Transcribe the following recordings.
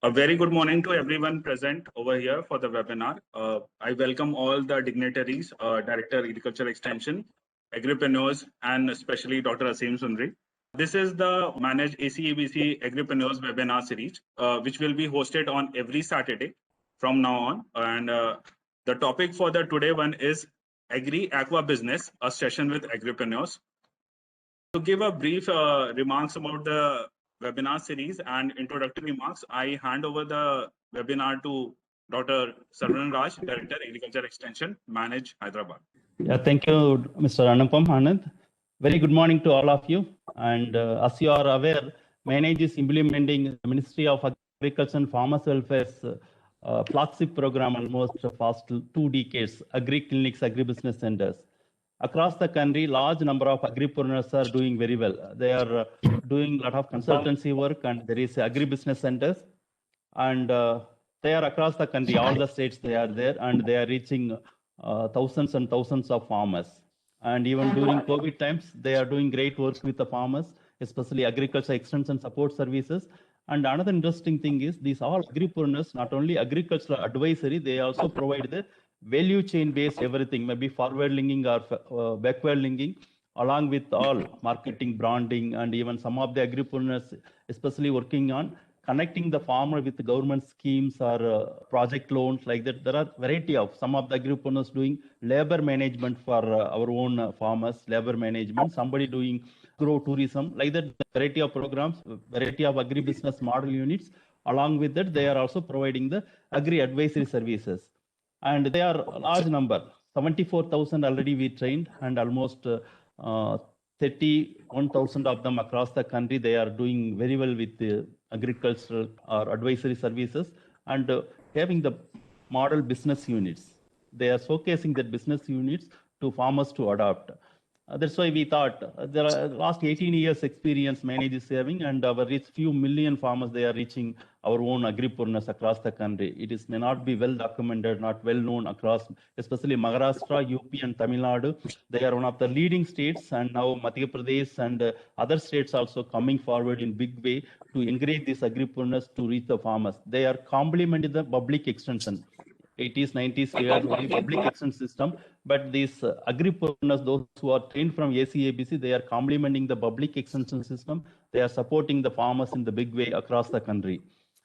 A very good morning to everyone present over here for the webinar. I welcome all the dignitaries, Director Agriculture Extension, agripreneurs, and especially Dr. Asim Sundri. This is the Manage ACABC Agripreneurs webinar series, which will be hosted on every Saturday from now on. And the topic for the today one is Agri Aqua Business, a session with agripreneurs. To give a brief remarks about the webinar series and introductory remarks, I hand over the webinar to Dr. Sarvan Raj, Director, Agriculture Extension, Manage, Hyderabad. Yeah, thank you, Mr. Anupam Anand. Very good morning to all of you. And as you are aware, Manage is implementing the Ministry of Agriculture and Farmers Welfare's flagship program almost past 2 decades, Agri Clinics, Agribusiness Centers. Across the country, large number of agripreneurs are doing very well. They are doing a lot of consultancy work, and there is agribusiness centers. And they are across the country, all the states they are there, and they are reaching thousands and thousands of farmers. And even during COVID times, they are doing great work with the farmers, especially agriculture extension support services. And another interesting thing is these all agripreneurs, not only agricultural advisory, they also provide the value chain based everything, maybe forward linking or backward linking, along with all marketing, branding, and even some of the agripreneurs, especially working on connecting the farmer with the government schemes or project loans like that. There are variety of some of the agripreneurs doing labor management for our own farmers, labor management, somebody doing grow tourism, like that variety of programs, variety of agribusiness model units. Along with that, they are also providing the agri advisory services. And they are a large number, 74,000 already we trained, and almost 31,000 of them across the country. They are doing very well with the agricultural or advisory services and having the model business units. They are showcasing that business units to farmers to adopt. That's why we thought there are last 18 years experience Manage is having, and our reach few million farmers, they are reaching our own agripreneurs across the country. It is may not be well documented, not well known across, especially Maharashtra, UP, and Tamil Nadu. They are one of the leading states, and now Madhya Pradesh and other states also coming forward in big way to encourage these agripreneurs to reach the farmers. They are complementing the public extension. 80s, 90s, we had only public extension system, but these agripreneurs, those who are trained from ACABC, they are complementing the public extension system. They are supporting the farmers in the big way across the country.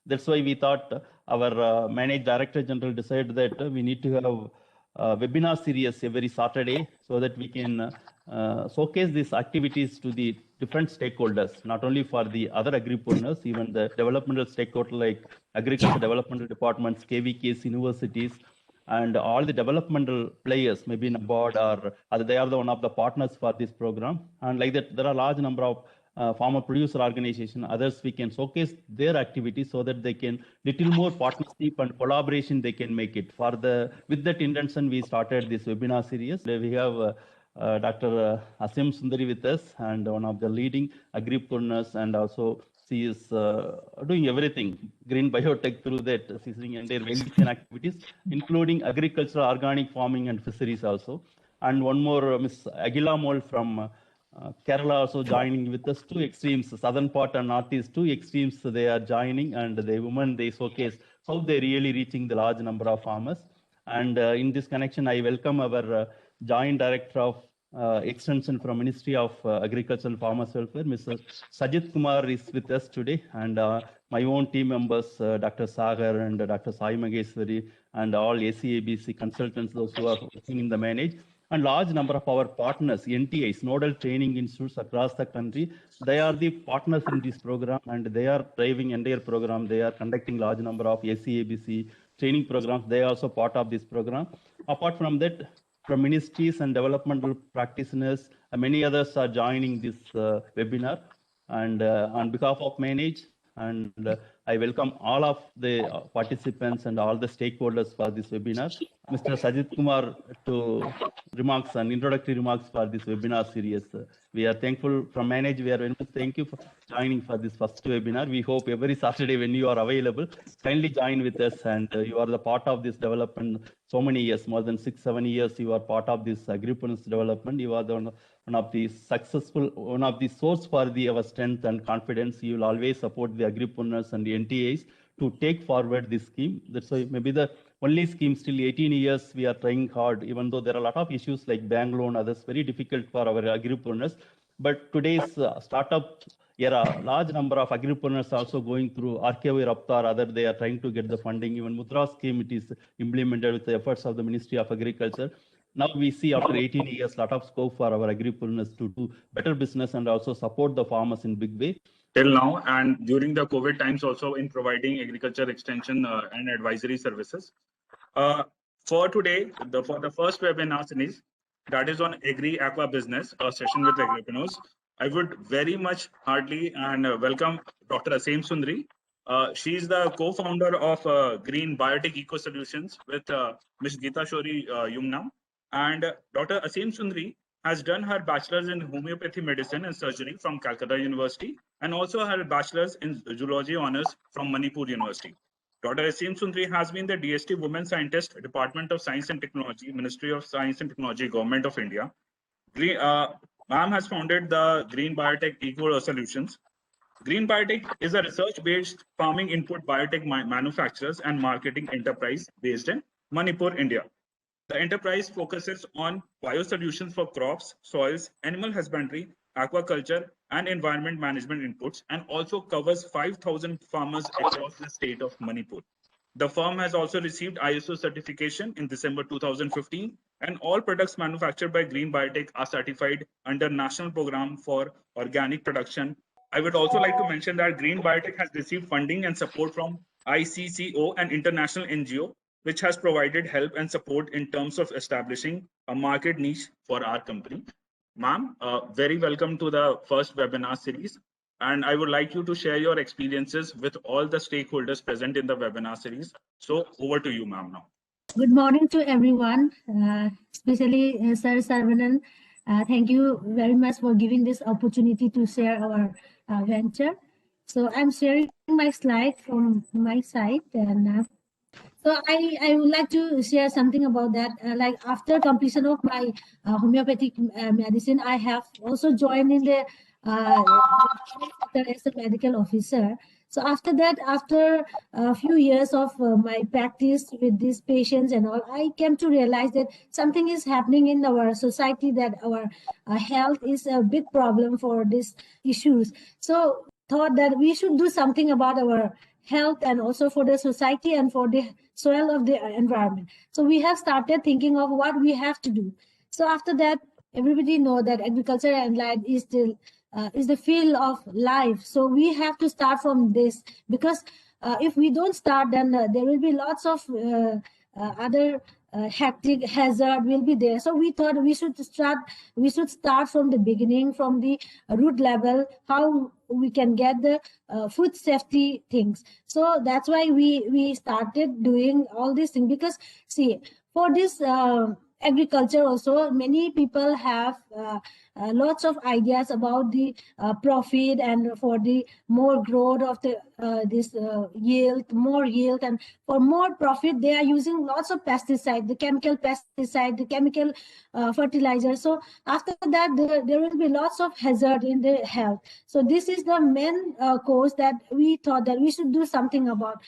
That's why we thought our Managed Director General decided that we need to have a webinar series every Saturday so that we can showcase these activities to the different stakeholders, not only for the other agripreneurs, even the developmental stakeholders like agriculture developmental departments, KVKs, universities, and all the developmental players, maybe in a board or they are the one of the partners for this program. And like that, there are a large number of farmer producer organization, others we can showcase their activities so that they can little more partnership and collaboration they can make it. For the with that intention, we started this webinar series. We have Dr. Asim Sundari with us, and one of the leading agripreneurs, and also she is doing everything green biotech through that. She's doing entire value chain activities, including agricultural, organic farming, and fisheries also. And one more, Miss Agila Mol from Kerala also joining with us. Two extremes, southern part and northeast, two extremes they are joining, and the women they showcase how they really reaching the large number of farmers. And in this connection, I welcome our Joint Director of Extension from Ministry of Agriculture and Farmers Welfare, Mr. Sajid Kumar is with us today, and my own team members, Dr. Sagar and Dr. Sai Mageshwari, and all ACABC consultants, those who are working in the Manage, and large number of our partners, NTIs, Nodal Training Institutes across the country. They are the partners in this program, and they are driving entire program. They are conducting large number of ACABC training programs. They are also part of this program. Apart from that, from ministries and developmental practitioners, many others are joining this webinar. And on behalf of Manage, and I welcome all of the participants and all the stakeholders for this webinar. Mr. Sajid Kumar to remarks and introductory remarks for this webinar series. We are thankful from Manage. We are very much thank you for joining for this first webinar. We hope every Saturday when you are available, kindly join with us, and you are the part of this development. So many years, more than 6-7 years, you are part of this agripreneurs development. You are the one of the successful, one of the source for our strength and confidence. You will always support the agripreneurs and the NTAs to take forward this scheme. That's why maybe the only scheme still 18 years we are trying hard, even though there are a lot of issues like bank loan, others very difficult for our agripreneurs. But today's startup era, large number of agripreneurs also going through RKV Raptar, other they are trying to get the funding. Even Mudra scheme, it is implemented with the efforts of the Ministry of Agriculture. Now we see after 18 years, lot of scope for our agripreneurs to do better business and also support the farmers in big way. Till now, and during the COVID times also in providing agriculture extension and advisory services. For today, for the first webinar series, that is on Agri Aqua Business, a session with agripreneurs. I would very much heartily and welcome Dr. Aseem Sundri. She is the co-founder of Green Biotech Eco Solutions with Ms. Geeta Shori Yumnam. And Dr. Aseem Sundri has done her bachelor's in homeopathy medicine and surgery from Calcutta University and also her bachelor's in zoology honors from Manipur University. Dr. Aseem Sundri has been the DST Women Scientist, Department of Science and Technology, Ministry of Science and Technology, Government of India. Ma'am has founded the Green Biotech Eco Solutions. Green Biotech is a research-based farming input biotech manufacturers and marketing enterprise based in Manipur, India. The enterprise focuses on biosolutions for crops, soils, animal husbandry, aquaculture, and environment management inputs, and also covers 5,000 farmers across the state of Manipur. The firm has also received ISO certification in December 2015, and all products manufactured by Green Biotech are certified under National Program for Organic Production. I would also like to mention that Green Biotech has received funding and support from ICCO, an international NGO, which has provided help and support in terms of establishing a market niche for our company. Ma'am, very welcome to the first webinar series. And I would like you to share your experiences with all the stakeholders present in the webinar series. So over to you, ma'am, now. Good morning to everyone, especially Sir Saravanan. Thank you very much for giving this opportunity to share our venture. So I'm sharing my slide from my side, and so I would like to share something about that. Like after completion of my homeopathic medicine, I have also joined in the as a medical officer. So after that, after a few years of my practice with these patients and all, I came to realize that something is happening in our society, that our health is a big problem for these issues. So thought that we should do something about our health and also for the society and for the soil of the environment. So we have started thinking of what we have to do. So after that, everybody know that agriculture and land is the field of life. So we have to start from this, because if we don't start, then there will be lots of other hectic hazard will be there. So we thought we should start from the beginning, from the root level, how we can get the food safety things. So that's why we started doing all these things, because see, for this agriculture also, many people have lots of ideas about the profit and for the more growth of the more yield, and for more profit they are using lots of pesticide, the chemical pesticide, the chemical fertilizer. So after that, there will be lots of hazard in the health. So this is the main cause that we thought that we should do something about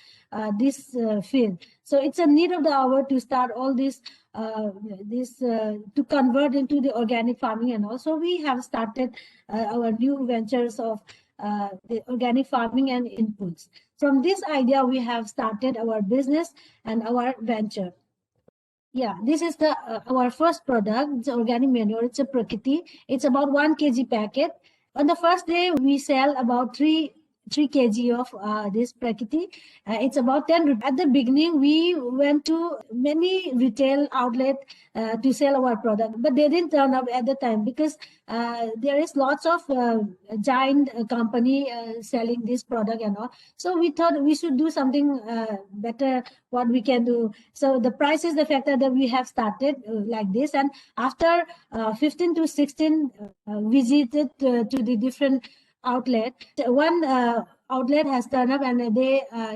this field. So it's a need of the hour to start all this to convert into the organic farming. And also we have started our new ventures of the organic farming and inputs. From this idea, we have started our business and our venture. Yeah, this is the our first product, the organic manure. It's a Prakriti. It's about 1 kg packet. On the first day, we sell about 3 kg of this Prakriti. It's about 10 rupees. At the beginning, we went to many retail outlets to sell our product, but they didn't turn up at the time, because there is lots of giant company selling this product and all. So we thought we should do something better, what we can do. So the price is the factor that we have started like this. And after 15 to 16 visited to the different outlet, one outlet has turned up, and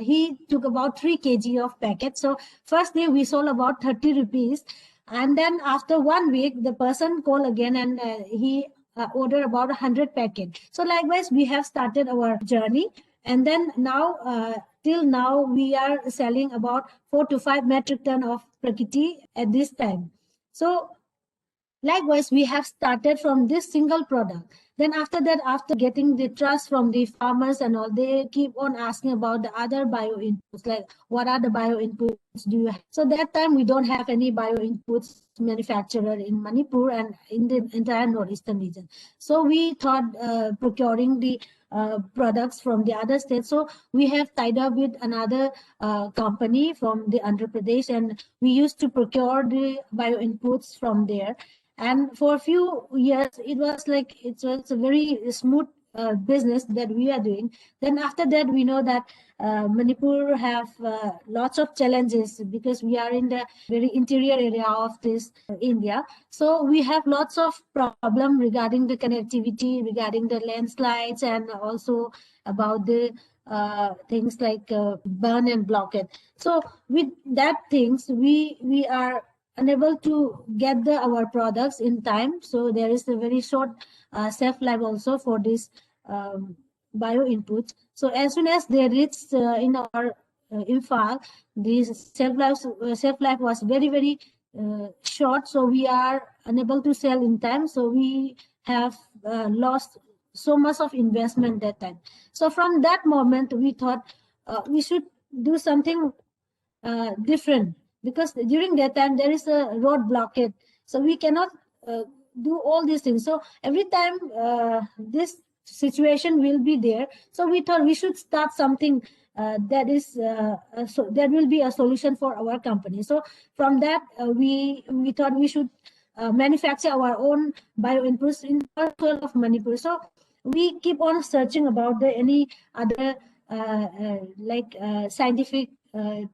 he took about 3 kg of packet. So first day we sold about 30 rupees, and then after 1 week the person called again, and he ordered about 100 packet. So likewise we have started our journey, and then now till now we are selling about 4 to 5 metric ton of Prakriti at this time. So likewise, we have started from this single product. Then after that, after getting the trust from the farmers and all, they keep on asking about the other bio inputs, like what are the bio inputs do you have? So that time we don't have any bio inputs manufacturer in Manipur and in the entire northeastern region. So we thought procuring the products from the other states. So we have tied up with another company from the Andhra Pradesh, and we used to procure the bio inputs from there. And for a few years, it was a very smooth business that we are doing. Then after that, we know that Manipur have lots of challenges because we are in the very interior area of this India. So we have lots of problem regarding the connectivity, regarding the landslides, and also about the things like burn and blockade. So with that things, we are unable to get our products in time. So there is a very short shelf life also for this bio inputs. So as soon as they reach in our Imphal, this shelf life was very short. So we are unable to sell in time. So we have lost so much of investment that time. So from that moment, we thought we should do something different, because during that time there is a road blockade, so we cannot do all these things. So every time this situation will be there, so we thought we should start something that is so that will be a solution for our company. So from that we thought we should manufacture our own bio inputs in the soil of Manipur. So we keep on searching about the any other scientific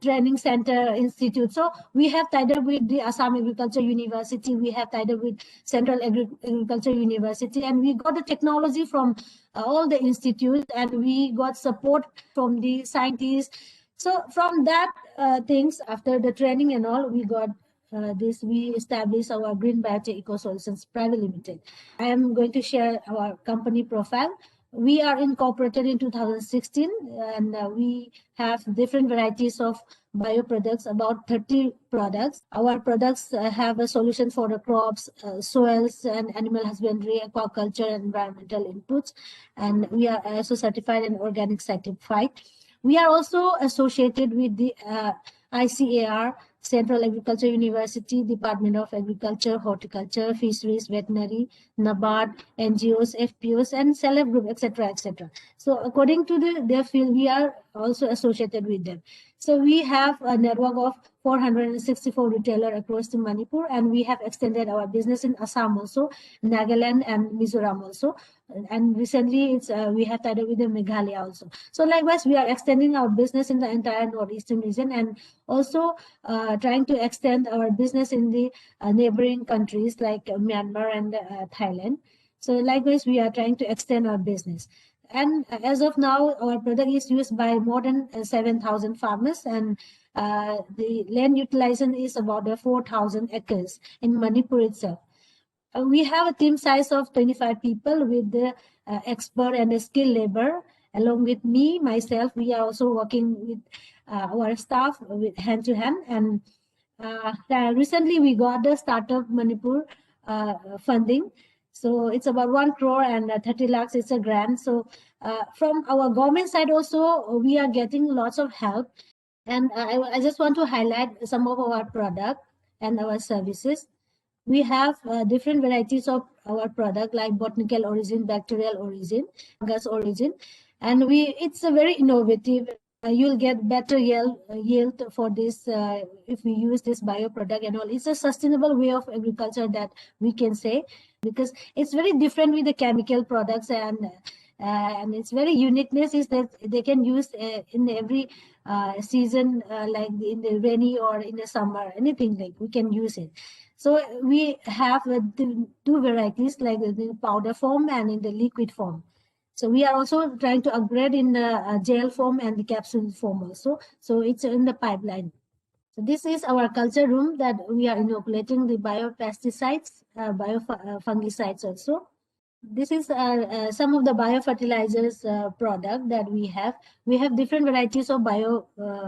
training center institute. So we have tied up with the Assam Agriculture University, we have tied up with Central Agriculture University, and we got the technology from all the institutes, and we got support from the scientists. So from that things, after the training and all, we got we established our Green Biotech Eco Solutions Private Limited. I am going to share our company profile. We are incorporated in 2016, and we have different varieties of bioproducts, about 30 products. Our products have a solution for the crops, soils, and animal husbandry, aquaculture, and environmental inputs. And we are also certified and organic certified. We are also associated with the ICAR, Central Agriculture University, Department of Agriculture, Horticulture, Fisheries, Veterinary, NABARD, NGOs, FPOs, and self-help group, etc., etc. So according to their field, we are also associated with them. So we have a network of 464 retailers across the Manipur, and we have extended our business in Assam also, Nagaland, and Mizoram also. And recently, we have tied up with the Meghalaya also. So likewise, we are extending our business in the entire northeastern region, and also trying to extend our business in the neighboring countries like Myanmar and Thailand. So likewise, we are trying to extend our business. And as of now, our product is used by more than 7,000 farmers, and the land utilization is about 4,000 acres in Manipur itself. We have a team size of 25 people with the expert and the skilled labor. Along with me, myself, we are also working with our staff with hand to hand. And recently we got the Startup Manipur funding. So it's about 1 crore and 30 lakhs. It's a grant. So from our government side also, we are getting lots of help. And I just want to highlight some of our product and our services. We have different varieties of our product, like botanical origin, bacterial origin, fungus origin, and it's a very innovative. You'll get better yield for this if we use this bio product and all. It's a sustainable way of agriculture that we can say, because it's very different with the chemical products, and its very uniqueness is that they can use in every season, like in the rainy or in the summer, anything, like we can use it. So we have the 2 varieties, like the powder form and in the liquid form. So we are also trying to upgrade in the gel form and the capsule form also. So it's in the pipeline. So this is our culture room that we are inoculating the biopesticides, biofungicides also. This is some of the biofertilizers product that we have. We have different varieties of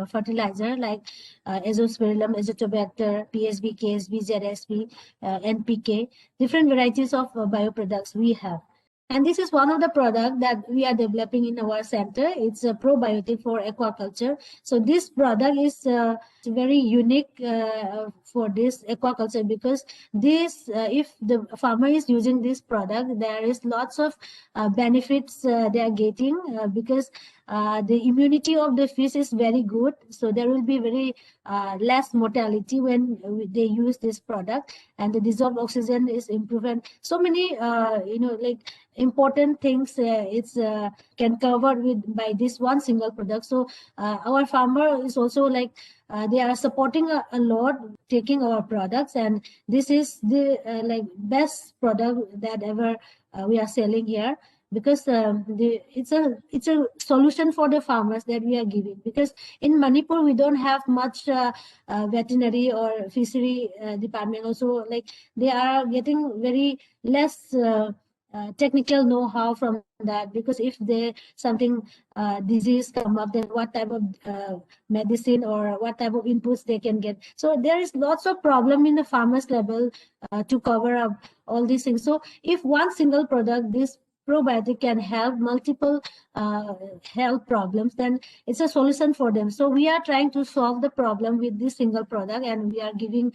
fertilizer like Azospirillum, Azotobacter, PSB, KSB, ZSB, NPK. Different varieties of bioproducts we have. And this is one of the products that we are developing in our center. It's a probiotic for aquaculture. So this product is very unique for this aquaculture because this, if the farmer is using this product, there is lots of benefits they are getting because the immunity of the fish is very good. So there will be very less mortality when they use this product, and the dissolved oxygen is improved. And so many, like important things it's can cover with by this one single product. So our farmer is also like they are supporting a lot taking our products, and this is the like best product that ever we are selling here because it's a solution for the farmers that we are giving, because in Manipur we don't have much veterinary or fishery department also, like they are getting very less technical know-how from that, because if there something disease come up, then what type of medicine or what type of inputs they can get. So there is lots of problem in the farmers level to cover up all these things. So if one single product, this probiotic, can help multiple health problems, then it's a solution for them. So we are trying to solve the problem with this single product, and we are giving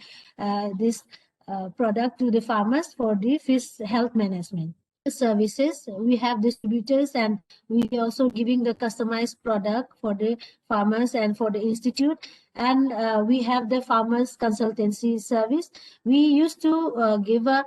this product to the farmers for the fish health management services. We have distributors, and we also giving the customized product for the farmers and for the institute. And we have the farmers consultancy service. We used to give a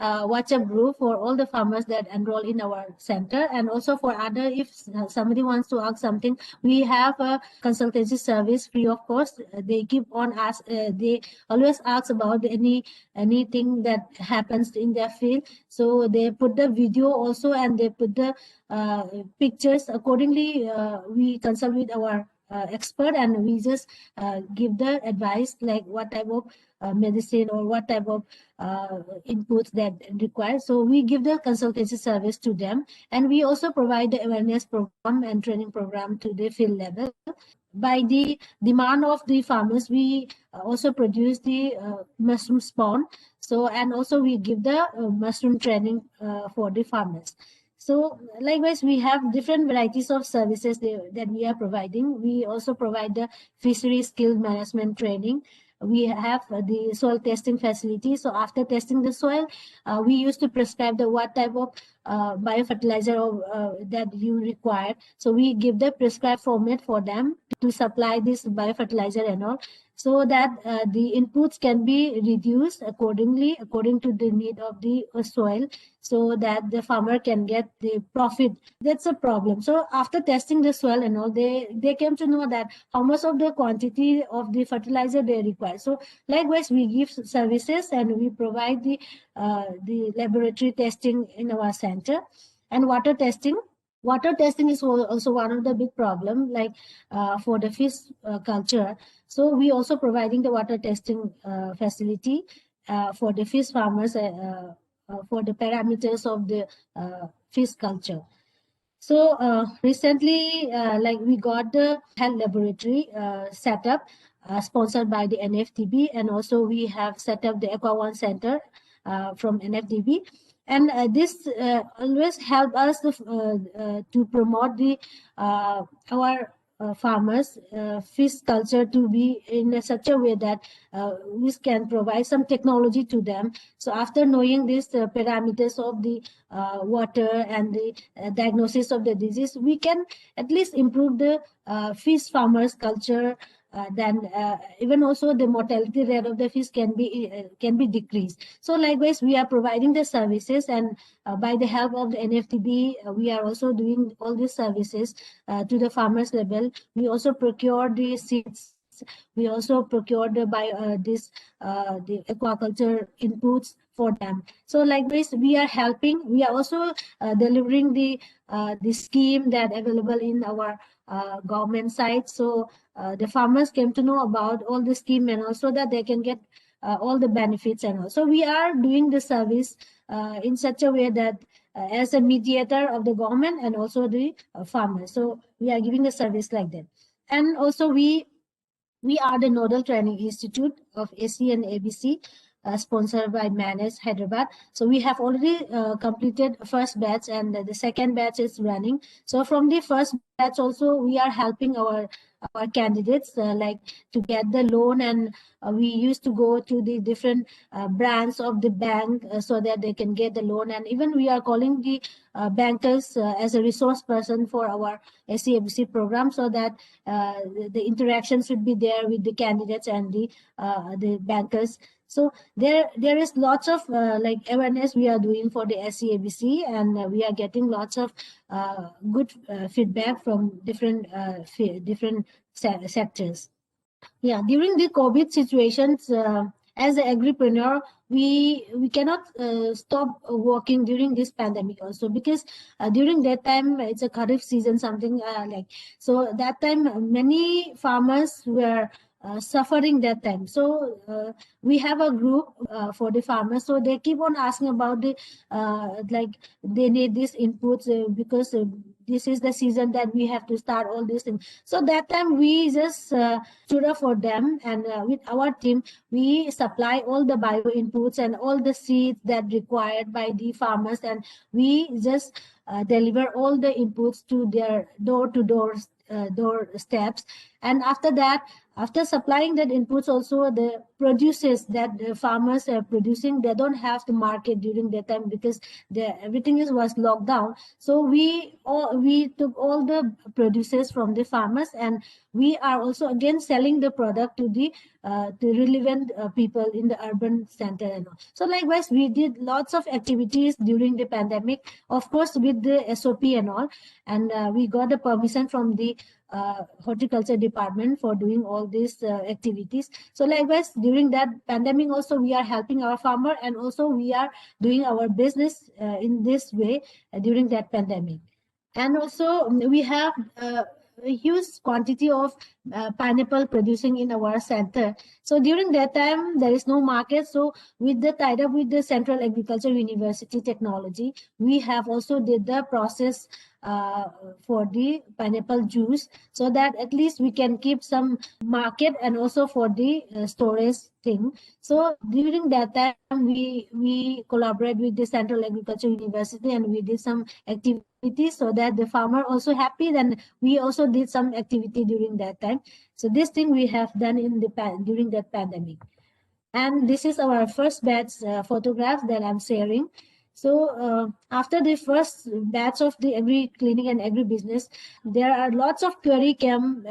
WhatsApp group for all the farmers that enroll in our center, and also for other, if somebody wants to ask something, we have a consultancy service free of cost. They keep on ask, they always ask about anything that happens in their field. So they put the video also, and they put the pictures accordingly. We consult with our expert, and we just give the advice like what type of medicine or what type of inputs that require. So we give the consultancy service to them, and we also provide the awareness program and training program to the field level. By the demand of the farmers, we also produce the mushroom spawn. So, and also we give the mushroom training for the farmers. So likewise, we have different varieties of services that we are providing. We also provide the fishery skill management training. We have the soil testing facility. So after testing the soil, we used to prescribe the what type of biofertilizer that you require. So we give the prescribed format for them to supply this biofertilizer and all, so that the inputs can be reduced accordingly, according to the need of the soil, so that the farmer can get the profit. That's a problem. So after testing the soil and all, they came to know that how much of the quantity of the fertilizer they require. So likewise, we give services, and we provide the laboratory testing in our center. And water testing is also one of the big problem, like for the fish culture. So we also providing the water testing facility for the fish farmers for the parameters of the fish culture. So recently, like we got the health laboratory set up, sponsored by the NFDB, and also we have set up the Aqua1 Center from NFDB. And this always help us to promote the our farmers fish culture to be in such a way that we can provide some technology to them. So after knowing these parameters of the water and the diagnosis of the disease, we can at least improve the fish farmers culture. Then even also the mortality rate of the fish can be decreased. So likewise, we are providing the services, and by the help of the NFDB, we are also doing all these services to the farmers level. We also procure the seeds. We also procure the the aquaculture inputs for them. So likewise, we are helping. We are also delivering the scheme that available in our government side. So the farmers came to know about all the scheme, and also that they can get all the benefits and all. So we are doing the service in such a way that as a mediator of the government and also the farmers. So we are giving a service like that. And also we are the Nodal Training Institute of AC and ABC, sponsored by Manage Hyderabad. So we have already completed first batch, and the second batch is running. So from the first batch also, we are helping our candidates like to get the loan, and we used to go to the different branch of the bank so that they can get the loan. And even we are calling the bankers as a resource person for our SCABC program, so that the interaction should be there with the candidates and the bankers. So there is lots of like awareness we are doing for the SCABC, and we are getting lots of good feedback from different sectors. Yeah, during the COVID situations, as an agripreneur, we cannot stop working during this pandemic also, because during that time it's a kharif season, something like, so that time many farmers were suffering that time. So we have a group for the farmers, so they keep on asking about the like they need these inputs because this is the season that we have to start all these things. So that time we just stood up for them, and with our team we supply all the bio inputs and all the seeds that required by the farmers, and we just deliver all the inputs to their door steps. And after that, after supplying that inputs, also the produces that the farmers are producing, they don't have to market during that time because everything was locked down. So we took all the produces from the farmers, and we are also again selling the product to the relevant people in the urban center and all. So likewise, we did lots of activities during the pandemic, of course with the SOP and all, and we got the permission from the horticulture department for doing all these activities. So likewise, during that pandemic also, we are helping our farmer, and also we are doing our business in this way during that pandemic. And also we have a huge quantity of pineapple producing in our center. So during that time, there is no market. So with the tied up with the Central Agriculture University Technology, we have also did the process for the pineapple juice, so that at least we can keep some market and also for the storage thing. So during that time, we collaborate with the Central Agriculture University, and we did some activities so that the farmer also happy. Then we also did some activity during that time. So this thing we have done during that pandemic. And this is our first batch photographs that I'm sharing. So after the first batch of the agri clinic and agri business, there are lots of query came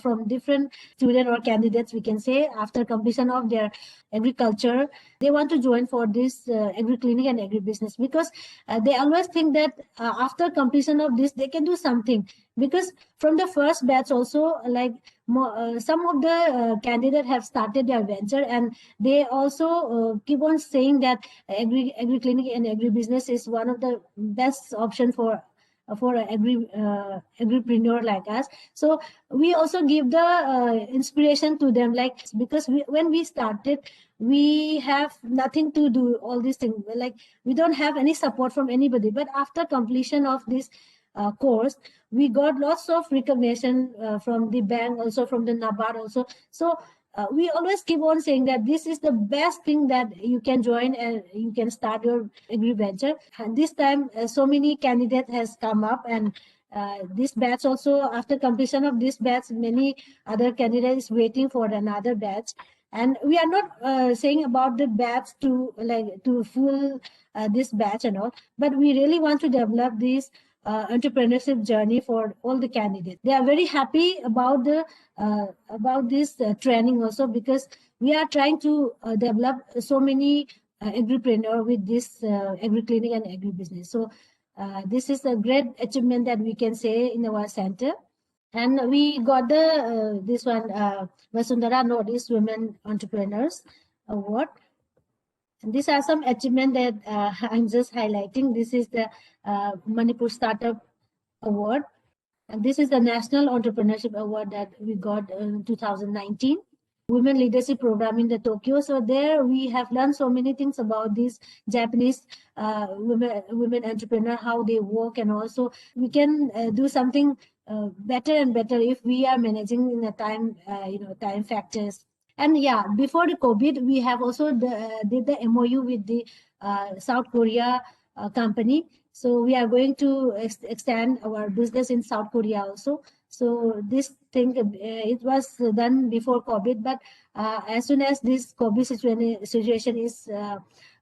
from different student or candidates, we can say, after completion of their agriculture. They want to join for this agri clinic and agri business, because they always think that after completion of this, they can do something. Because from the first batch also, like some of the candidates have started their venture, and they also keep on saying that agri clinic and agri business is one of the best option for agripreneur like us. So we also give the inspiration to them, like, because when we started, we have nothing to do all these things, like we don't have any support from anybody. But after completion of this course, we got lots of recognition from the bank, also from the NABARD also. So we always keep on saying that this is the best thing that you can join and you can start your agri venture. And this time, so many candidates has come up, and this batch also, after completion of this batch, many other candidates waiting for another batch. And we are not saying about the batch to full this batch and all, but we really want to develop this entrepreneurship journey for all the candidates. They are very happy about this training also, because we are trying to develop so many agripreneur with this agri clinic and agri business. So this is a great achievement that we can say in our center. And we got the this one Vasundhara Northeast Women Entrepreneurs Award. And these are some achievements that I'm just highlighting. This is the Manipur Startup Award. And this is the National Entrepreneurship Award that we got in 2019. women leadership program in the Tokyo. So there we have learned so many things about these Japanese women entrepreneur, how they work, and also we can do something better and better if we are managing in the time, time factors. And yeah, before the COVID, we have also did the MOU with the South Korea company. So we are going to extend our business in South Korea also. So this thing, it was done before COVID, but as soon as this COVID situation is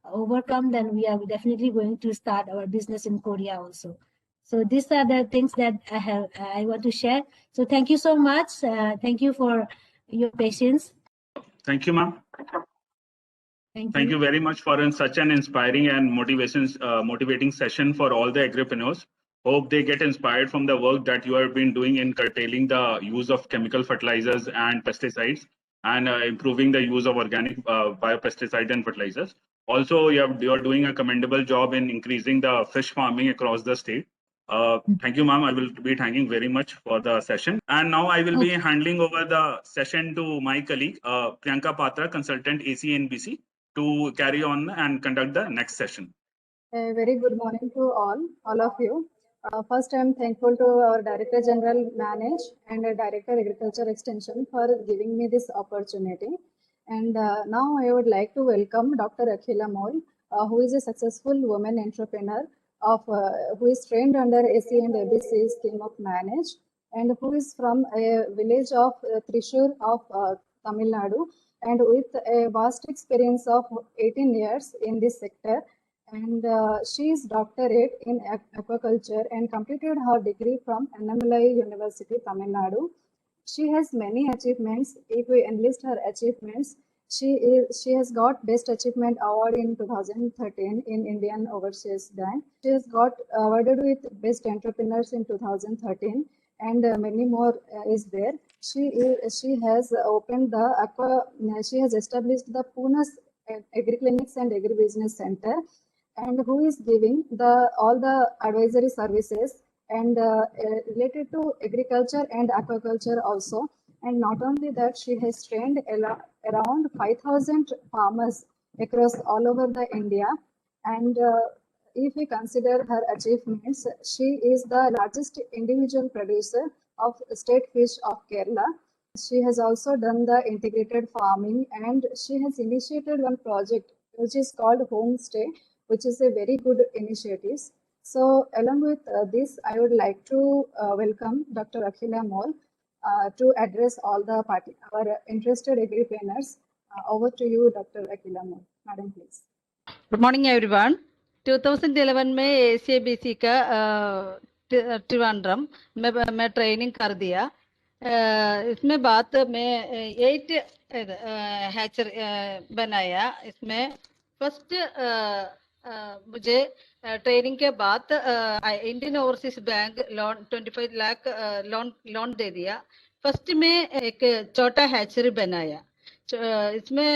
overcome, then we are definitely going to start our business in Korea also. So these are the things that I want to share. So thank you so much. Thank you for your patience. Thank you, ma'am. Thank you very much for such an inspiring and motivating session for all the agripreneurs. Hope they get inspired from the work that you have been doing in curtailing the use of chemical fertilizers and pesticides, and improving the use of organic biopesticides and fertilizers. Also, you are doing a commendable job in increasing the fish farming across the state. Thank you, ma'am. I will be thanking very much for the session. And now I will be handing over the session to my colleague, Priyanka Patra, consultant ACNBC, to carry on and conduct the next session. A very good morning to all of you. First, I am thankful to our Director General Manage and Director Agriculture Extension for giving me this opportunity. And now I would like to welcome Dr. Akhila Mol, who is a successful woman entrepreneur who is trained under AC and ABC scheme of Manage, and who is from a village of Thrissur of Tamil Nadu, and with a vast experience of 18 years in this sector. And she is doctorate in aquaculture and completed her degree from Annamalai University, Tamil Nadu. She has many achievements. If we enlist her achievements, she has got Best Achievement Award in 2013 in Indian Overseas Bank. She has got awarded with Best Entrepreneurs in 2013, and many more is there. She has opened she has established the Pune's Agri-Clinics and Agri-Business Center, and who is giving all the advisory services and related to agriculture and aquaculture also. And not only that, she has trained around 5,000 farmers across all over the India. And if we consider her achievements, she is the largest individual producer of state fish of Kerala. She has also done the integrated farming, and she has initiated one project which is called Homestay, which is a very good initiative. So along with this, I would like to welcome Dr. Akhila Mol to address all our interested agripreneurs. Over to you, Dr. Akhila Mol. Madam, please. Good morning, everyone. 2011 में ACBC का त्रिवेंद्रम मैं training कर दिया. इसमें बात में 8 Hatcher बनाया. इसमें फर्स्ट मुझे ट्रेनिंग के बाद Indian Overseas Bank loan 25 lakh loan दे दिया. फर्स्ट में एक छोटा हैचरी बनाया. इसमें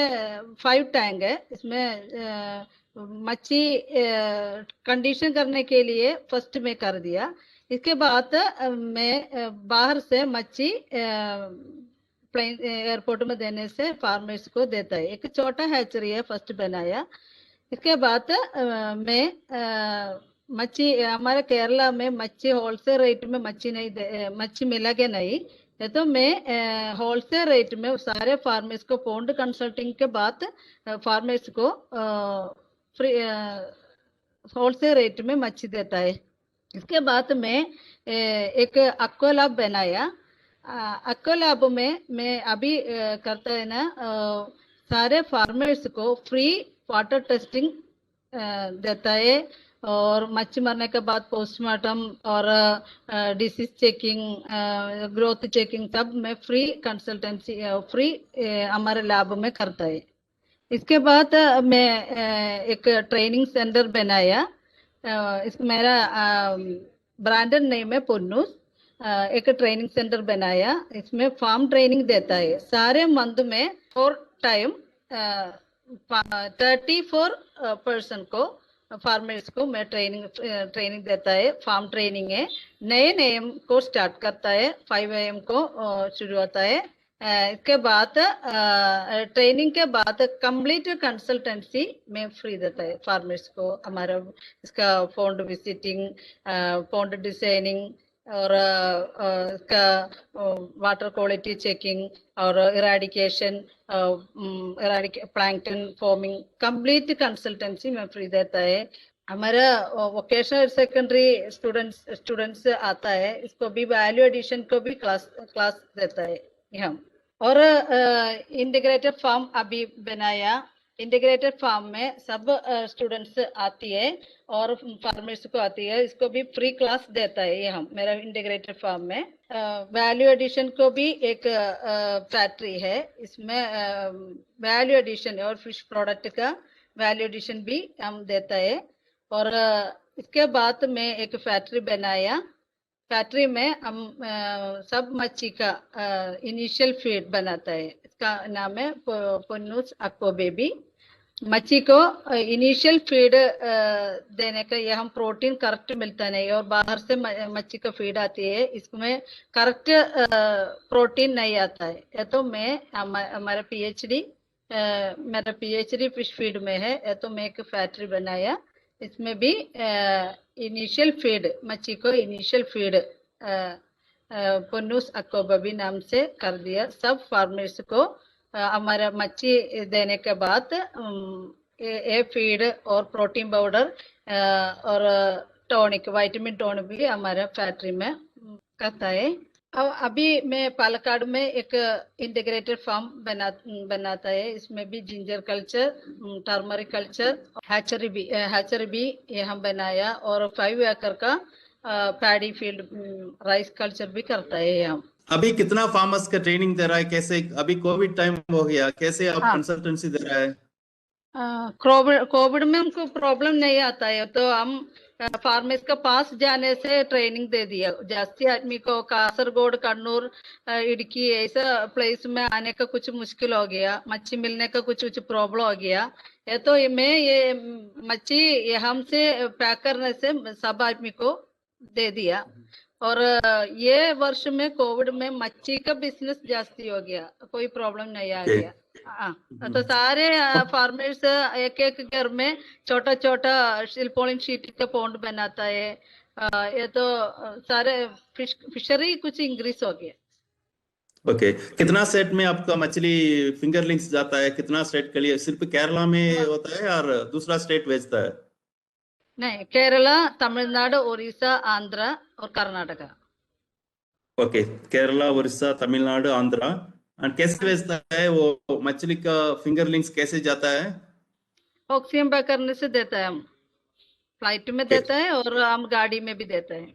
5 टैंक है. इसमें मच्छी कंडीशन करने के लिए फर्स्ट में कर दिया. इसके बाद मैं बाहर से मच्छी प्लेन एयरपोर्ट में देने से फार्मर्स को देता है. एक छोटा हैचरी है फर्स्ट बनाया. इसके बाद मैं मच्छी हमारे केरला में मच्छी होलसेल रेट में मच्छी मिलेगा नहीं, तो मैं होलसेल रेट में सारे फार्मर्स को पॉन्ड कंसल्टिंग के बाद फार्मर्स को फ्री होलसेल रेट में मच्छी देता है. इसके बाद मैं एक एक्वा बनाया. एक्वा में मैं अभी करता है ना, सारे फार्मर्स को फ्री वाटर टेस्टिंग देता है, और मच्छी मरने के बाद पोस्टमार्टम और डिसीज चेकिंग, ग्रोथ चेकिंग सब में फ्री कंसल्टेंसी फ्री हमारे लैब में करता है. इसके बाद मैं एक ट्रेनिंग सेंटर बनाया. मेरा ब्रांडेड नेम है पुन्नूस. एक ट्रेनिंग सेंटर बनाया. इसमें फार्म ट्रेनिंग देता है. सारे मंथ में 4 टाइम 34% को फार्मर्स को मैं ट्रेनिंग देता है. फार्म ट्रेनिंग है. 9 AM को स्टार्ट करता है, 5 AM को शुरू होता है. इसके बाद ट्रेनिंग के बाद कंप्लीट कंसल्टेंसी में फ्री देता है फार्मर्स को। हमारा इसका पॉन्ड विजिटिंग, पॉन्ड डिजाइनिंग और इसका वाटर क्वालिटी चेकिंग और eradication, plankton forming, complete consultancy में फ्री देता है। हमारा वोकेशनल सेकेंडरी स्टूडेंट्स आता है, इसको भी वैल्यू एडिशन को भी क्लास देता है हम। और इंटीग्रेटेड फार्म अभी बनाया। इंटीग्रेटेड फार्म में सब स्टूडेंट्स आती है और फार्मर्स को आती है, इसको भी फ्री क्लास देता है ये हम मेरा इंटीग्रेटेड फार्म में। वैल्यू एडिशन को भी एक फैक्ट्री है, इसमें वैल्यू एडिशन और फिश प्रोडक्ट का वैल्यू एडिशन भी हम देता है। और इसके बाद में एक फैक्ट्री बनाया। फैक्ट्री में हम सब मच्छी का इनिशियल फीड बनाता है, इसका नाम है पोन्नूस अक्को बेबी। मच्छी को इनिशियल फीड देने का ये हम प्रोटीन करेक्ट मिलता नहीं, और बाहर से मच्छी का फीड आती है, इसमें करेक्ट प्रोटीन नहीं आता है। ये तो मैं हमारा मेरा पीएचडी फिश फीड में है, ये तो मैं एक फैक्ट्री बनाया, इसमें भी इनिशियल फीड मच्छी को इनिशियल फीड पोन्नूस अक्को बेबी नाम से कर दिया। सब फार्मर्स को हमारा मच्छी देने के बाद ये फीड और प्रोटीन पाउडर और टॉनिक, विटामिन टॉनिक भी हमारा फैक्ट्री में करता है। अब अभी मैं पालक्काड में एक इंटीग्रेटेड फार्म बनाता है, इसमें भी ginger culture, turmeric culture, hatchery भी ये हम बनाया, और 5 एकड़ का पैडी फील्ड राइस कल्चर भी करता है हम। अभी कितना फार्मर्स का ट्रेनिंग दे रहा है? कैसे अभी कोविड टाइम हो गया, कैसे आप कंसल्टेंसी दे रहा है? कोविड में हमको प्रॉब्लम नहीं आता है, तो हम फार्मर्स के पास जाने से ट्रेनिंग दे दिया। जास्ती आदमी को कासरगोड, कन्नूर, इडकी ऐसा प्लेस में आने का कुछ मुश्किल हो गया, मच्छी मिलने का कुछ प्रॉब्लम हो गया। ये तो ये मच्छी हमसे पैक करने से सब आदमी को दे दिया। और ये वर्ष में कोविड में मच्छी का बिजनेस जास्ती हो गया, कोई प्रॉब्लम नहीं आ गया। तो सारे फार्मर्स एक घर में छोटा छोटा सिल्पोलिन शीट का पॉन्ड बनाता है। ये तो सारे फिशरी कुछ इंक्रीज हो गया। ओके, कितना सेट में आपका मछली फिंगरलिंग्स जाता है? कितना स्टेट के लिए? सिर्फ केरला में होता है और दूसरा स्टेट भेजता है? नहीं, केरला, तमिलनाडु, उड़ीसा, आंध्र और कर्नाटका। ओके, केरला, उड़ीसा, तमिलनाडु, आंध्रा। और कैसे भेजता है वो मछली का फिंगरलिंग्स? कैसे जाता है? ऑक्सीजन पैक करने से देता है, हम फ्लाइट में देता है और हम गाड़ी में भी देता है।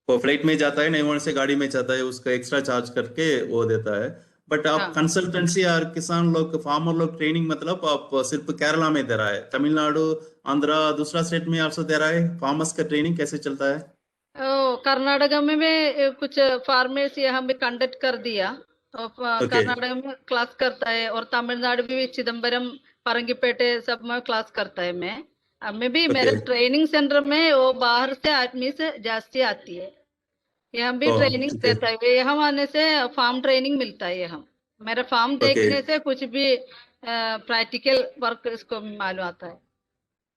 वो फ्लाइट में जाता है, नहीं वहां से गाड़ी में जाता है, उसका एक्स्ट्रा चार्ज करके वो देता है। बट आप कंसल्टेंसी और किसान लोग, फार्मर लोग ट्रेनिंग मतलब आप सिर्फ केरला में दे रहा है? तमिलनाडु, आंध्रा, दूसरा स्टेट में आपसे दे रहा है? फार्मर्स का ट्रेनिंग कैसे चलता है? कर्नाटका में भी कुछ फार्मर्स यहाँ पे कंडक्ट कर दिया, कर्नाटक में क्लास करता है, और तमिलनाडु भी चिदम्बरम, परंगीपेटे सब में क्लास करता है। मैं भी मेरे ट्रेनिंग सेंटर में वो बाहर से आदमी से जास्ती आती है, यहाँ भी ट्रेनिंग देता है। यहाँ आने से फार्म ट्रेनिंग मिलता है। हम मेरा फार्म देखने से कुछ भी प्रैक्टिकल वर्क इसको मालूम आता है।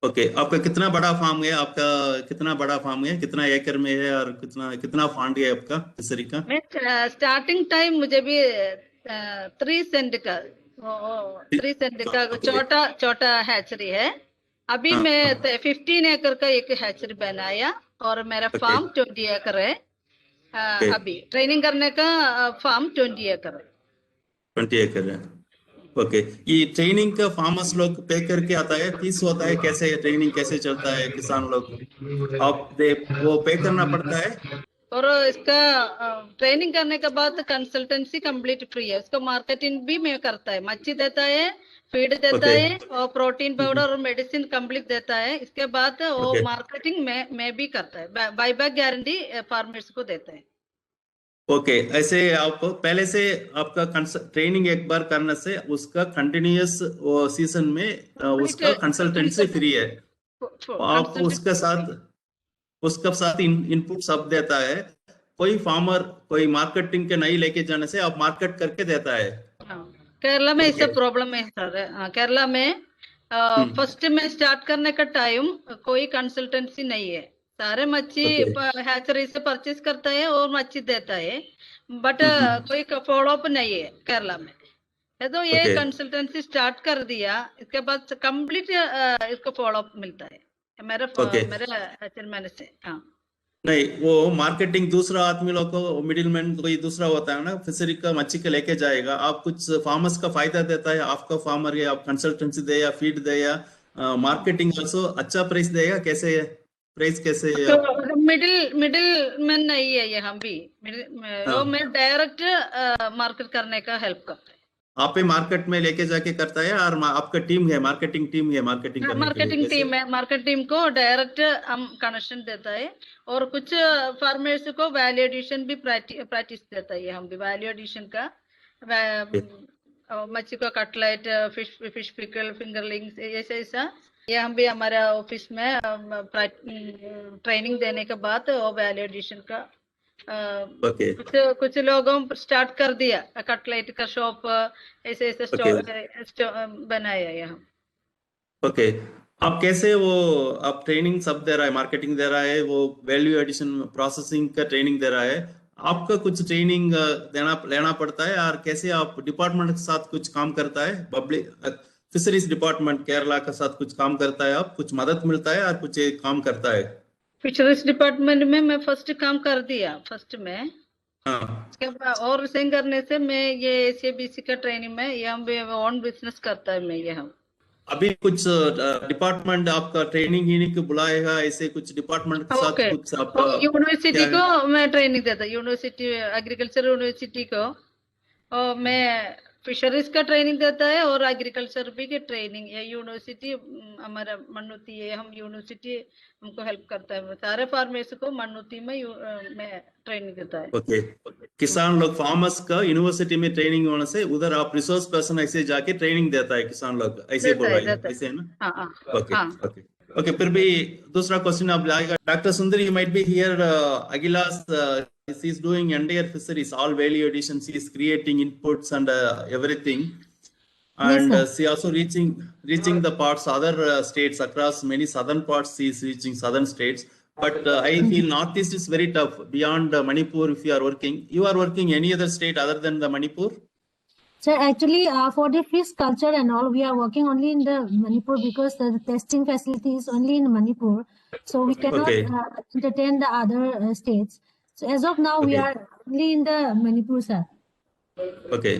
ओके, आपका कितना बड़ा फार्म है? आपका कितना बड़ा फार्म है? कितना एकड़ में है और कितना फंड है आपका फिशरी का? स्टार्टिंग टाइम मुझे भी 3 सेंट का छोटा हैचरी है। अभी मैं 15 एकड़ का एक हैचरी बनाया, और मेरा फार्म 20 एकड़ है। अभी ट्रेनिंग करने का फार्म 20 एकड़ है। 20 एकड़ है। ओके, ये ट्रेनिंग का फार्मर्स लोग पे करके आता है, फीस होता है? कैसे ट्रेनिंग कैसे चलता है? किसान लोग वो पे करना पड़ता है? और इसका ट्रेनिंग करने के बाद कंसल्टेंसी कंप्लीट फ्री है। उसको मार्केटिंग भी मैं करता है, मच्छी देता है, फीड देता है, और प्रोटीन पाउडर और मेडिसिन कंप्लीट देता है। इसके बाद वो मार्केटिंग में भी करता है, बाईबैक गारंटी फार्मर्स को देता है। ओके, ऐसे आप पहले से आपका ट्रेनिंग एक बार करने से उसका कंटिन्यूअस सीजन में उसका कंसल्टेंसी फ्री है। आप उसके साथ इनपुट सब देता है। कोई फार्मर कोई मार्केटिंग के नहीं लेके जाने से आप मार्केट करके देता है। केरला में ऐसा Okay. प्रॉब्लम है सर। केरला में फर्स्ट में स्टार्ट करने का टाइम कोई कंसल्टेंसी नहीं है। सारे मच्छी हैचरी से परचेज करता है और मच्छी देता है, बट कोई फॉलो अप नहीं है केरला में। है तो ये Okay. कंसल्टेंसी स्टार्ट कर दिया, इसके बाद कंप्लीट इसको फॉलो अप मिलता है मेरे Okay. हैचर मैन से। हाँ नहीं, वो मार्केटिंग दूसरा आदमी लोग को मिडिल मैन कोई दूसरा होता है ना, फिशरी का मच्छी के लेके जाएगा। आप कुछ फार्मर्स का फायदा देता है, आपका फार्मर या आप कंसल्टेंसी दे या फीड दे या मार्केटिंग ऑल्सो अच्छा प्राइस देगा। कैसे है प्राइस, कैसे है? तो मिडिल मैन नहीं है यहाँ भी। वो मैं डायरेक्ट मार्केट करने का हेल्प करता है। आप ही मार्केट में लेके जाके करता है और आपका टीम है, मार्केटिंग टीम है मार्केटिंग करने के लिए? मार्केटिंग टीम है, मार्केट टीम को डायरेक्ट हम कनेक्शन देता है, और कुछ फार्मर्स को वैल्यू एडिशन भी प्रैक्टिस देता है। हम भी वैल्यू एडिशन का मच्छी को कटलेट, फिश पिकल, फिंगरलिंग्स ऐसा ऐसा ये हम भी हमारे ऑफिस में ट्रेनिंग देने के बाद वो वैल्यू एडिशन का कुछ लोगों स्टार्ट कर दिया। कटलेट का शॉप ऐसे ऐसे बनाया यहाँ। ओके, आप कैसे वो आप ट्रेनिंग सब दे रहा है, मार्केटिंग दे रहा है, वो वैल्यू एडिशन प्रोसेसिंग का ट्रेनिंग दे रहा है, आपका कुछ ट्रेनिंग लेना पड़ता है? और कैसे आप डिपार्टमेंट के साथ कुछ काम करता है? पब्लिक फिशरीज डिपार्टमेंट केरला के साथ कुछ काम करता है, आप कुछ मदद मिलता है और कुछ काम करता है? फिशरीज डिपार्टमेंट में मैं फर्स्ट काम कर दिया फर्स्ट में। उसके बाद और रिजाइन करने से मैं ये एसीबीसी का ट्रेनिंग में ये हम ऑन बिजनेस करता है मैं यहाँ। अभी कुछ डिपार्टमेंट आपका ट्रेनिंग ही नहीं बुलाएगा, ऐसे कुछ डिपार्टमेंट के साथ कुछ आपका? यूनिवर्सिटी को मैं ट्रेनिंग देता, यूनिवर्सिटी एग्रीकल्चर यूनिवर्सिटी को और मैं फिशरीज का ट्रेनिंग देता है और एग्रीकल्चर भी की ट्रेनिंग। ये यूनिवर्सिटी हमारा मन्नूती है, हम यूनिवर्सिटी हमको हेल्प करता है। सारे फार्मर्स को मन्नूती में ट्रेनिंग देता है। ओके, किसान लोग फार्मर्स का यूनिवर्सिटी में ट्रेनिंग होने से उधर आप रिसोर्स पर्सन ऐसे जाके ट्रेनिंग देता है किसान लोग, ऐसे बोल रहे हैं, ऐसे है ना? ओके ओके ओके, फिर भी दूसरा क्वेश्चन आप जाएगा। Doctor Sundari, you might be here, Agilas he is doing entire fisheries, all value additions, he is creating inputs and everything, and she also reaching the parts other states across many southern parts. She is reaching southern states, but I feel northeast is very tough. Beyond Manipur, if you are working any other state other than the Manipur? So actually, for the fish culture and all, we are working only in the Manipur because the testing facility is only in Manipur. So we cannot entertain the other states. So as of now, we are only in the Manipur, sir. Okay.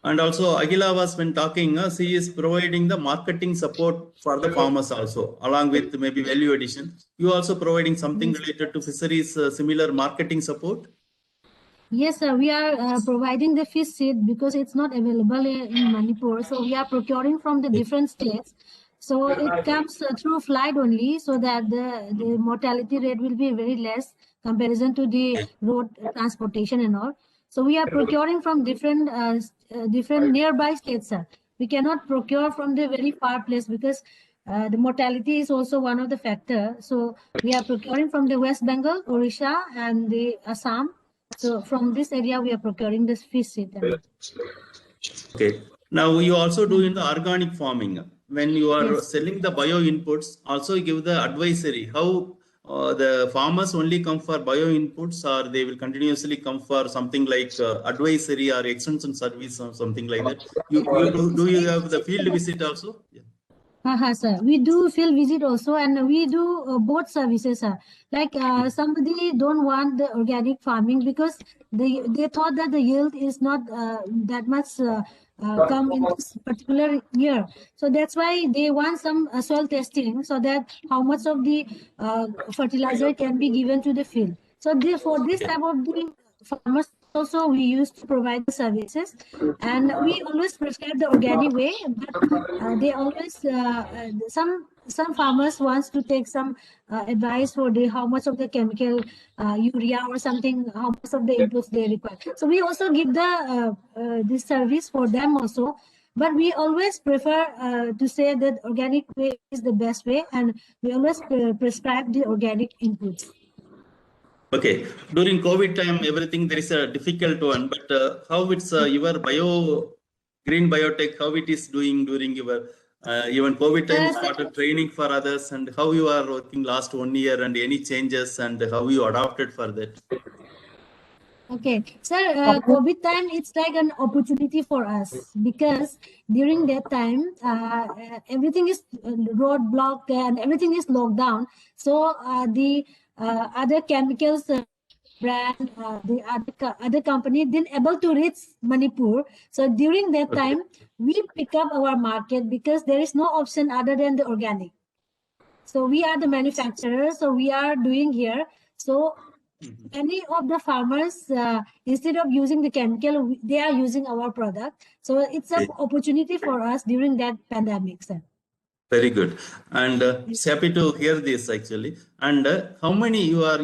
And also, Agila was when talking, she is providing the marketing support for the farmers also, along with maybe value addition. You also providing something related to fisheries, similar marketing support? Yes, sir. We are providing the fish seed because it's not available in Manipur. So we are procuring from the different states. So it comes through flight only, so that the mortality rate will be very less comparison to the road transportation and all. So we are procuring from different nearby states, sir. We cannot procure from the very far place because the mortality is also one of the factor. So we are procuring from the West Bengal, Odisha, and the Assam. So from this area, we are procuring this fish seed. Okay. Now you also do in the organic farming. When you are selling the bio inputs, also give the advisory how the farmers only come for bio inputs, or they will continuously come for something like advisory or extension service or something like that. Do you have the field visit also? Sir, we do field visit also, and we do both services, sir. Like somebody don't want the organic farming because they thought that the yield is not that much come in this particular year. So that's why they want some soil testing, so that how much of the fertilizer can be given to the field. So for this type of the farmers also, we used to provide the services, and we always prescribe the organic way, but they always some farmers wants to take some advice for the how much of the chemical urea or something, how much of the inputs they require. So we also give the this service for them also, but we always prefer to say that organic way is the best way, and we always prescribe the organic inputs. Okay. During COVID time, everything there is a difficult one, but how it's your green biotech, how it is doing during your even COVID time, you started training for others, and how you are working last 1 year, and any changes, and how you adapted for that. Okay, sir, COVID time, it's like an opportunity for us because during that time, everything is roadblock and everything is locked down. So the other chemicals brand, the other company didn't able to reach Manipur. So during that time, we pick up our market because there is no option other than the organic. So we are the manufacturer, so we are doing here. So any of the farmers, instead of using the chemical, they are using our product. So it's an opportunity for us during that pandemic, sir. Very good, and it's happy to hear this actually. And how many you are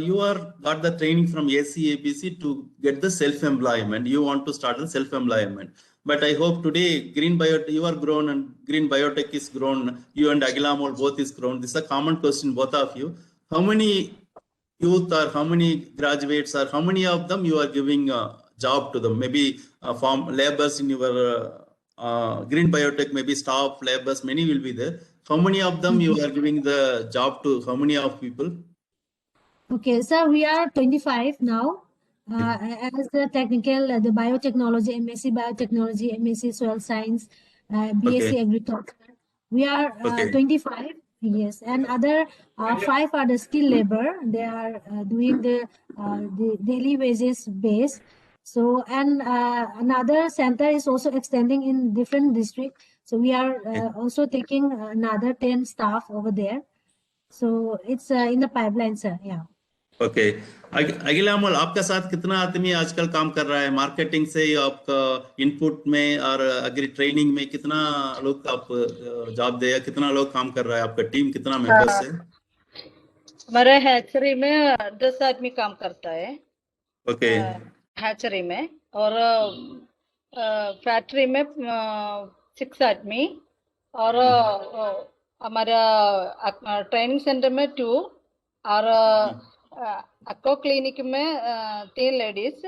got the training from ACABC to get the self-employment? You want to start the self-employment, but I hope today Green Biotech you are grown and Green Biotech is grown. You and Agilamol both is grown. This is a common question, both of you. How many youth or how many graduates or how many of them you are giving a job to them? Maybe farm laborers in your Green Biotech, maybe staff, laborers, many will be there. How many of them you are giving the job to? How many of people? Okay, so we are 25 now. As the technical, the biotechnology, MSc biotechnology, MSc soil science, BSc agriculture. We are 25, yes, and other 5 are the skilled labor. They are doing the daily wages base. So, and another center is also extending in different districts. So we are also taking another 10 staff over there. So it's in the pipeline, sir. Yeah. Okay अगिलामोल आपका साथ कितना आदमी आजकल काम कर रहा है मार्केटिंग से आपका इनपुट में और अग्री ट्रेनिंग में कितना लोग आप जॉब दे कितना लोग काम कर रहा है आपका टीम कितना मेंबर्स है हमारे हैचरी में 10 आदमी काम करता है ओके हैचरी में और फैक्ट्री में 6 आदमी और हमारा ट्रेनिंग सेंटर में 2 और अक्को क्लिनिक में 3 लेडीज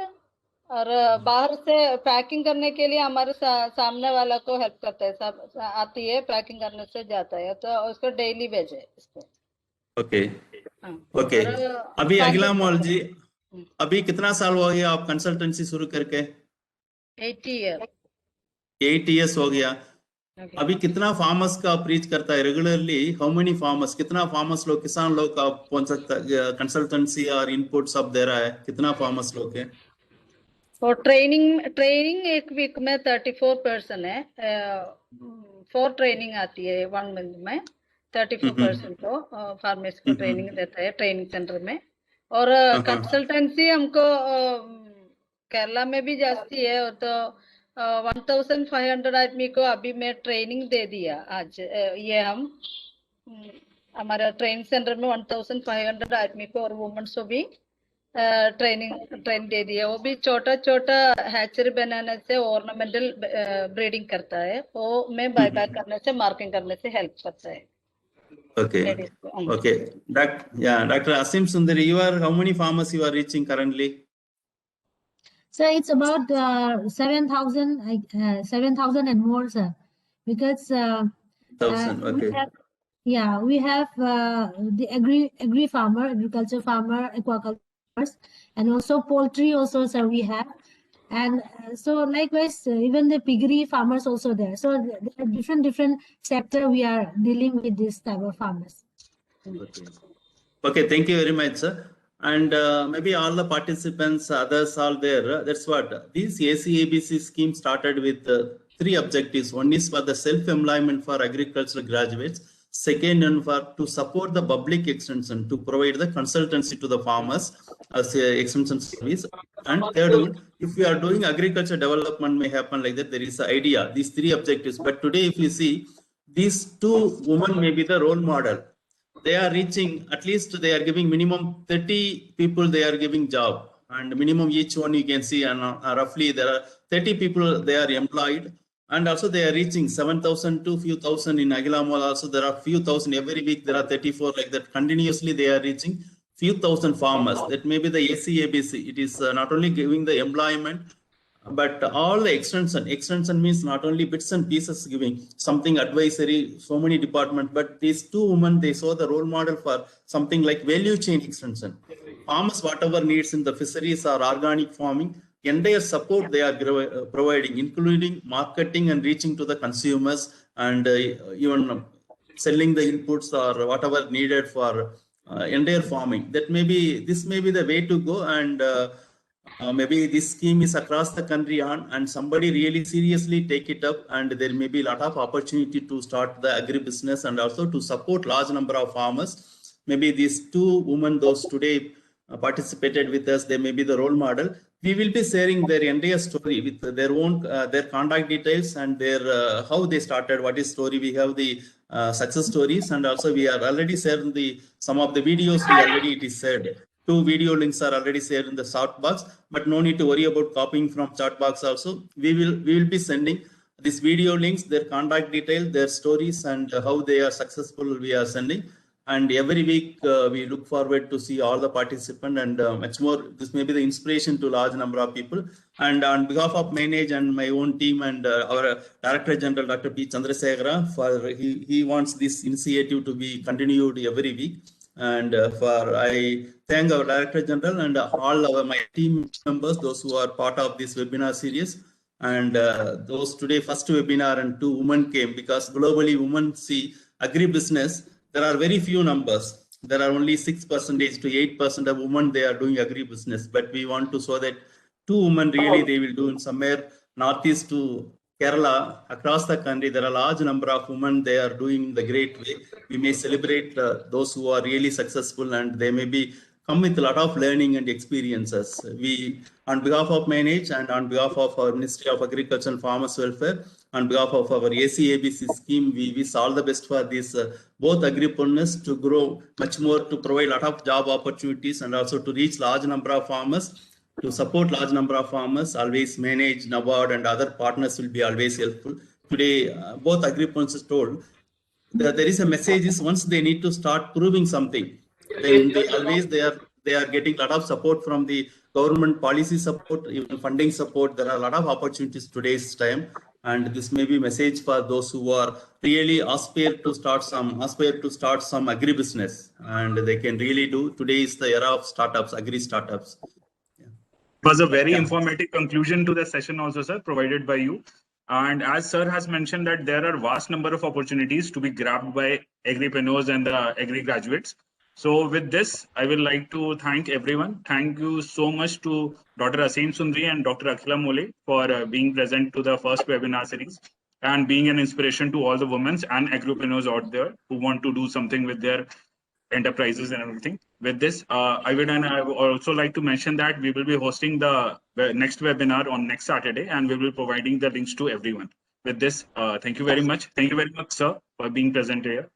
और बाहर से पैकिंग करने के लिए हमारे सामने वाला को हेल्प करता है सब आती है पैकिंग करने से जाता है तो उसको डेली वेज है इसको ओके ओके अभी अगिलामोल जी अभी कितना साल हो गया आप कंसल्टेंसी शुरू करके 8 ईयर 8 इयर्स हो गया अभी कितना फार्मर्स का आप रीच करता है रेगुलरली हाउ मेनी फार्मर्स कितना फार्मर्स लोग किसान लोग का पहुंच सकता है कंसल्टेंसी और इनपुट सब दे रहा है कितना फार्मर्स लोग है और ट्रेनिंग एक वीक में 34 पर्सन है 4 ट्रेनिंग आती है 1 मंथ में 34% को फार्मर्स को ट्रेनिंग देता है ट्रेनिंग सेंटर में और कंसल्टेंसी हमको केरला में भी जाती है तो 1500 आदमी को अभी मैं ट्रेनिंग दे दिया आज ये हम हमारा ट्रेनिंग सेंटर में 1500 आदमी को और वुमेन्स को भी ट्रेनिंग दे दिया वो भी छोटा छोटा हैचरी बनाने से ऑर्नामेंटल ब्रीडिंग करता है वो मैं बाय बैक करने से मार्किंग करने से हेल्प करता है okay Dr. Asim Sundari you are how many farmers you are reaching currently So it's about 7,000 and more, sir, because we have the agri farmer, agriculture farmer, aquaculture, and also poultry also, sir, we have, and so likewise even the piggery farmers also there. So there are different sector we are dealing with this type of farmers. Okay, thank you very much, sir. And maybe all the participants, others are there. That's what this ACABC scheme started with 3 objectives. One is for the self-employment for agricultural graduates. Second, one for to support the public extension to provide the consultancy to the farmers as a extension service. And third one, if we are doing agriculture development may happen like that. There is an idea. These 3 objectives. But today, if you see, these 2 women may be the role model. They are reaching at least they are giving minimum 30 people they are giving job and minimum each one you can see and roughly there are 30 people they are employed and also they are reaching 7,000 to few thousand in Agilamol also there are few thousand every week there are 34 like that continuously they are reaching few thousand farmers. That may be the ACABC. It is not only giving the employment, but all the extension means not only bits and pieces giving something advisory, so many departments, but these two women, they saw the role model for something like value chain extension. Farmers, whatever needs in the fisheries or organic farming, entire support they are providing, including marketing and reaching to the consumers, and even selling the inputs or whatever needed for entire farming. This may be the way to go, and maybe this scheme is across the country and somebody really seriously take it up, and there may be a lot of opportunity to start the agribusiness and also to support large number of farmers. Maybe these two women, those today participated with us, they may be the role model. We will be sharing their entire story with their own their contact details and their how they started, what is story. We have the success stories, and also we are already sharing some of the videos. It is shared. 2 video links are already shared in the chat box, but no need to worry about copying from chat box also. We will be sending these video links, their contact details, their stories, and how they are successful we are sending. And every week we look forward to see all the participants, and much more. This may be the inspiration to large number of people. And on behalf of Manage and my own team and our Director General, Dr. P. Chandrasekhara, he wants this initiative to be continued every week. And I thank our Director General and all my team members, those who are part of this webinar series. And those today first webinar and 2 women came, because globally women see agribusiness. There are very few numbers. There are only 6% to 8% of women they are doing agribusiness. But we want to show that 2 women really they will do in somewhere northeast to Kerala, across the country. There are a large number of women they are doing the great way. We may celebrate those who are really successful, and they may be come with a lot of learning and experiences. We, on behalf of Manage and on behalf of our Ministry of Agriculture and Farmers Welfare, on behalf of our ACABC scheme, we wish all the best for this both agripreneurs to grow much more, to provide a lot of job opportunities, and also to reach large number of farmers, to support large number of farmers. Always Manage, NABARD, and other partners will be always helpful. Today, both agripreneurs told that there is a message is once they need to start proving something, then they are getting a lot of support from the government, policy support, even funding support. There are a lot of opportunities today's time, and this may be a message for those who are really aspire to start some agribusiness, and they can really do. Today is the era of startups, agri startups. It was a very informative conclusion to the session also, sir, provided by you. And as sir has mentioned that there are vast number of opportunities to be grabbed by agripreneurs and the agri graduates. So with this, I will like to thank everyone. Thank you so much to Dr. Aseem Sundri and Dr. Akhila Mole for being present to the first webinar series and being an inspiration to all the women and agripreneurs out there who want to do something with their enterprises and everything. With this, I would also like to mention that we will be hosting the next webinar on next Saturday, and we will be providing the links to everyone. With this, thank you very much. Thank you very much, sir, for being present here.